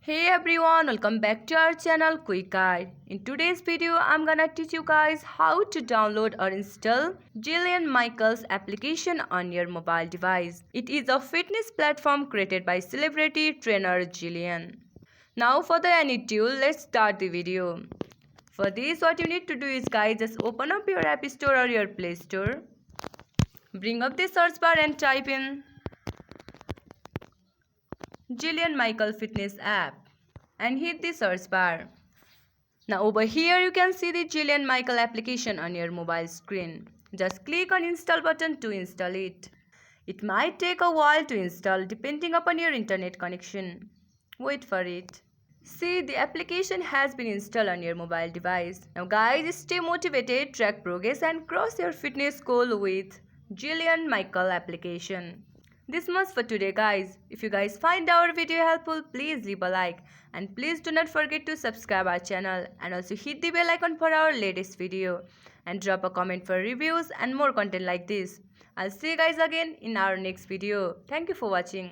Hey everyone, welcome back to our channel Quick Guide. In today's video, I'm gonna teach you guys how to download or install Jillian Michaels application on your mobile device. It is a fitness platform created by celebrity trainer Jillian. Now for the any tool, let's start the video. For this, what you need to do is guys, just open up your app store or your play store. Bring up the search bar and type in Jillian Michael Fitness app and hit the search bar. Now over here you can see the Jillian Michael application on your mobile screen. Just click on install button to install it. It might take a while to install depending upon your internet connection. Wait for it. See, the application has been installed on your mobile device. Now guys, stay motivated, track progress and cross your fitness goal with Jillian Michael application. This much for today guys. If you guys find our video helpful, please leave a like and please do not forget to subscribe our channel and also hit the bell icon for our latest video and drop a comment for reviews and more content like this. I'll see you guys again in our next video. Thank you for watching.